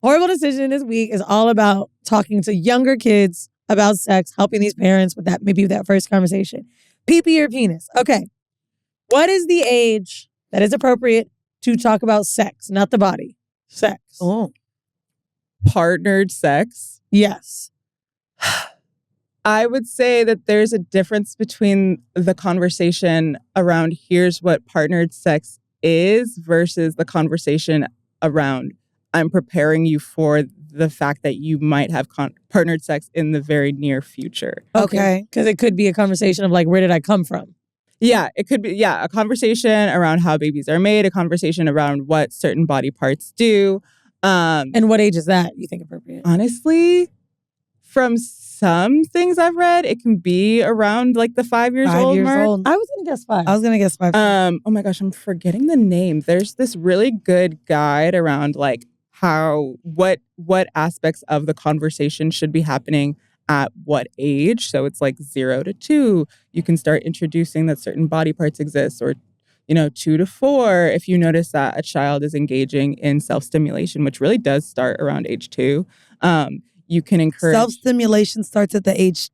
Horrible Decision this week is all about talking to younger kids about sex, helping these parents with that first conversation. Pee-pee or penis? Okay. What is the age that is appropriate to talk about sex, not the body? Sex. Oh. Partnered sex? Yes. I would say that there's a difference between the conversation around here's what partnered sex is versus the conversation around I'm preparing you for the fact that you might have partnered sex in the very near future. Okay. Because it could be a conversation of like, where did I come from? Yeah, it could be, a conversation around how babies are made, a conversation around what certain body parts do. And what age is that you think appropriate? Honestly, from some things I've read, it can be around like the 5 years old mark. I was going to guess 5. I was going to guess 5. Oh my gosh, I'm forgetting the name. There's this really good guide around like what aspects of the conversation should be happening at what age. So it's like 0 to 2. You can start introducing that certain body parts exist, or 2 to 4 if you notice that a child is engaging in self-stimulation, which really does start around age 2. You can encourage self-stimulation starts at age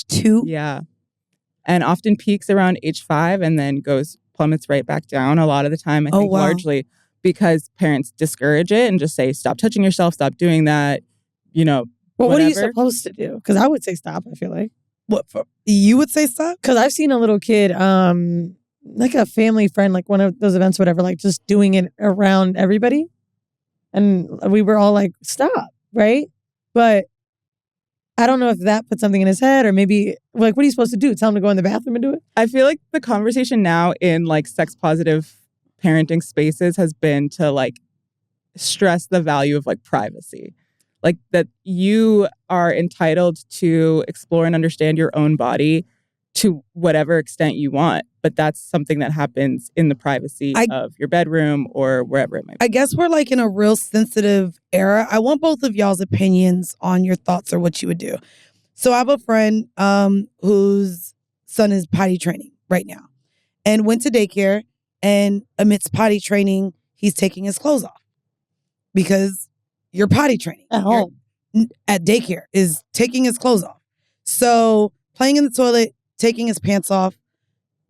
2. Yeah. And often peaks around age 5 and then plummets right back down a lot of the time. I think largely because parents discourage it and just say, stop touching yourself, stop doing that, Well, what are you supposed to do? Because I would say stop, I feel like. You would say stop? Because I've seen a little kid, like a family friend, like one of those events, whatever, like just doing it around everybody. And we were all like, stop, right? But I don't know if that put something in his head, or maybe, like, what are you supposed to do? Tell him to go in the bathroom and do it? I feel like the conversation now in like sex positive parenting spaces has been to like stress the value of like privacy. Like that you are entitled to explore and understand your own body to whatever extent you want. But that's something that happens in the privacy of your bedroom or wherever it might be. I guess we're like in a real sensitive era. I want both of y'all's opinions on your thoughts or what you would do. So I have a friend whose son is potty training right now and went to daycare, and amidst potty training, he's taking his clothes off because you're potty training. At home. At daycare is taking his clothes off. So playing in the toilet, taking his pants off,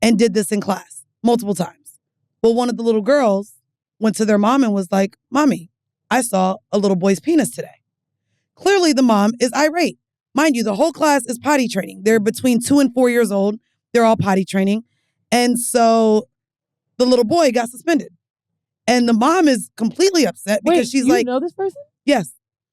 and did this in class multiple times. Well, one of the little girls went to their mom and was like, Mommy, I saw a little boy's penis today. Clearly, the mom is irate. Mind you, the whole class is potty training. They're between 2 and 4 years old. They're all potty training. And so the little boy got suspended. And the mom is completely upset because she's like, you know this person? Yes.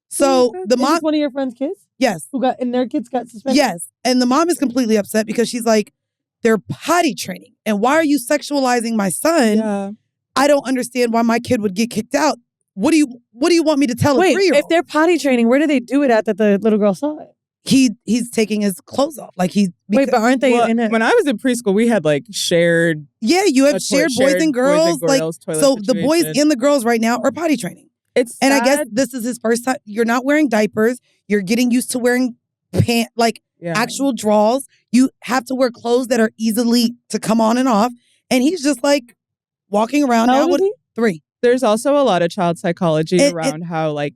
So the Is mom, this one of your friend's kids? yes. And their kids got suspended? Yes. And the mom is completely upset because she's like, they're potty training. And why are you sexualizing my son? Yeah. I don't understand why my kid would get kicked out. What do you want me to tell a 3-year-old? If they're potty training, where do they do it at that the little girl saw it? He's taking his clothes off. Like but aren't they in it? When I was in preschool, we had like shared. Yeah, you have shared boys and girls. Like, so the boys and the girls right now are potty training. It's and sad. I guess this is his first time. You're not wearing diapers. You're getting used to wearing actual draws. You have to wear clothes that are easily to come on and off. And he's just like walking around How now old is with he? 3. There's also a lot of child psychology around how like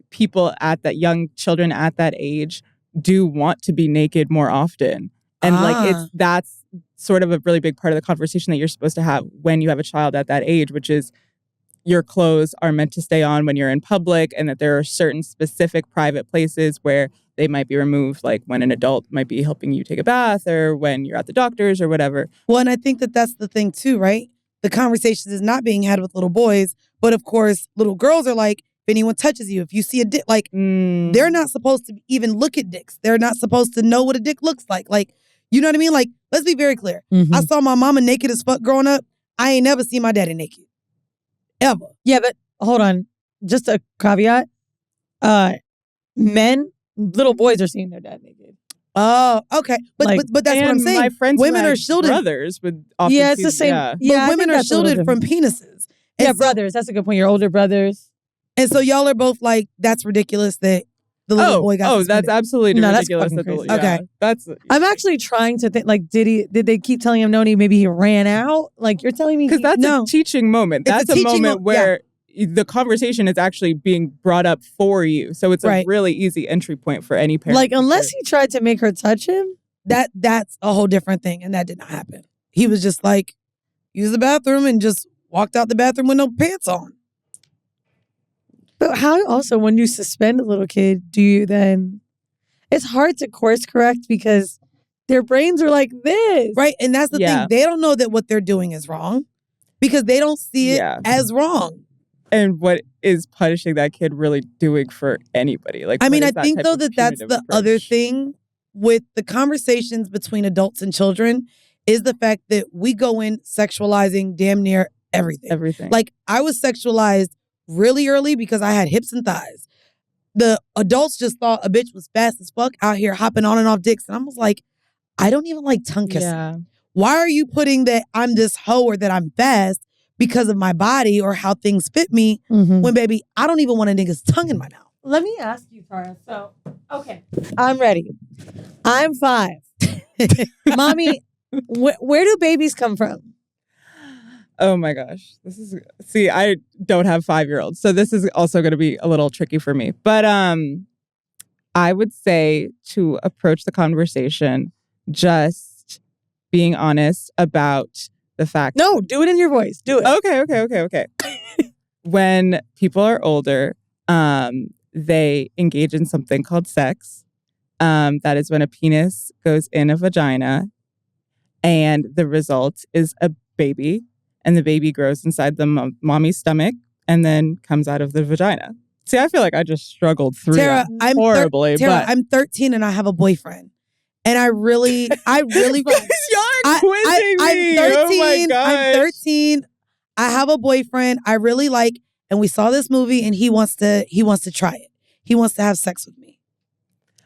people at that young children at that age do want to be naked more often. And like that's sort of a really big part of the conversation that you're supposed to have when you have a child at that age, which is your clothes are meant to stay on when you're in public, and that there are certain specific private places where they might be removed, like when an adult might be helping you take a bath or when you're at the doctor's or whatever. Well, and I think that that's the thing too, right? The conversation is not being had with little boys, but of course, little girls are like, if anyone touches you, if you see a dick, like they're not supposed to even look at dicks. They're not supposed to know what a dick looks like. Like, you know what I mean? Like, let's be very clear. Mm-hmm. I saw my mama naked as fuck growing up. I ain't never seen my daddy naked. Ever. Yeah, but hold on. Just a caveat. Little boys are seeing their dad naked. Oh, okay. But that's what I'm saying. My friends women are shielded. Brothers would often it's the same. Yeah, but women are shielded from penises. And yeah, brothers. That's a good point. Your older brothers. And so y'all are both like, that's ridiculous that the little boy got suspended. That's absolutely ridiculous. That's fucking crazy. Okay. I'm actually trying to think, like, did they keep telling him no and maybe he ran out? Like, you're telling me because that's a teaching moment. That's a moment where the conversation is actually being brought up for you. So it's a really easy entry point for any parent. Like, unless he tried to make her touch him. That's a whole different thing. And that did not happen. He was just like, use the bathroom and just walked out the bathroom with no pants on. But how also, when you suspend a little kid, do you then... It's hard to course correct because their brains are like this. Right. And that's the thing. They don't know that what they're doing is wrong because they don't see it as wrong. And what is punishing that kid really doing for anybody? Like, I mean, I think, though, that's the other thing with the conversations between adults and children is the fact that we go in sexualizing damn near everything. Everything. Like, I was sexualized really early because I had hips and thighs. The adults just thought a bitch was fast as fuck out here hopping on and off dicks. And I was like, I don't even like tongue kissing. Yeah. Why are you putting that I'm this hoe or that I'm fast because of my body or how things fit me when, baby, I don't even want a nigga's tongue in my mouth. Let me ask you, Tara. So, okay, I'm ready. I'm 5. Mommy, where do babies come from? Oh my gosh. See, I don't have 5-year-olds. So this is also going to be a little tricky for me. But I would say to approach the conversation just being honest about the fact. No, do it in your voice. Do it. Okay. When people are older, they engage in something called sex. That is when a penis goes in a vagina and the result is a baby. And the baby grows inside the mommy's stomach and then comes out of the vagina. See, I feel like I just struggled through that horribly. Tara, I'm 13 and I have a boyfriend. And I really Y'all are quizzing me. I'm 13. Oh my gosh. I'm 13. I have a boyfriend I really like, and we saw this movie and he wants to try it. He wants to have sex with me.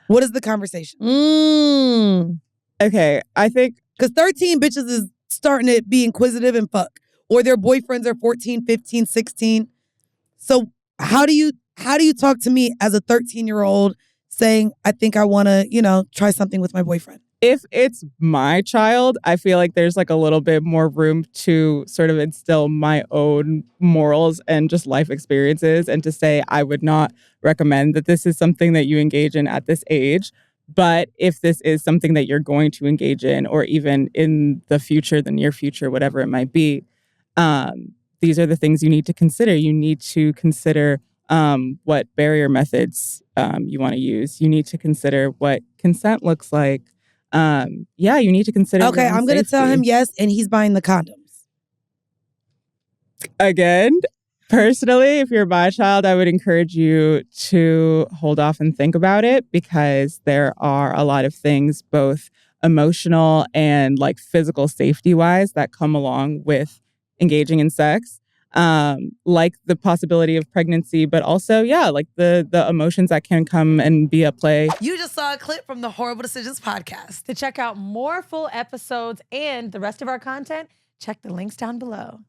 What is the conversation? Okay, I think because 13 bitches is starting to be inquisitive and fuck. Or their boyfriends are 14, 15, 16. So how do you talk to me as a 13-year-old saying, I think I want to, try something with my boyfriend? If it's my child, I feel like there's like a little bit more room to sort of instill my own morals and just life experiences and to say I would not recommend that this is something that you engage in at this age. But if this is something that you're going to engage in or even in the future, the near future, whatever it might be, these are the things you need to consider. You need to consider what barrier methods you want to use. You need to consider what consent looks like. You need to consider. Okay, I'm going to tell him yes, and he's buying the condoms. Again, personally, if you're my child, I would encourage you to hold off and think about it because there are a lot of things, both emotional and like physical safety wise, that come along with engaging in sex. Like the possibility of pregnancy, but also, like the emotions that can come and be at play. You just saw a clip from the Horrible Decisions podcast. To check out more full episodes and the rest of our content, check the links down below.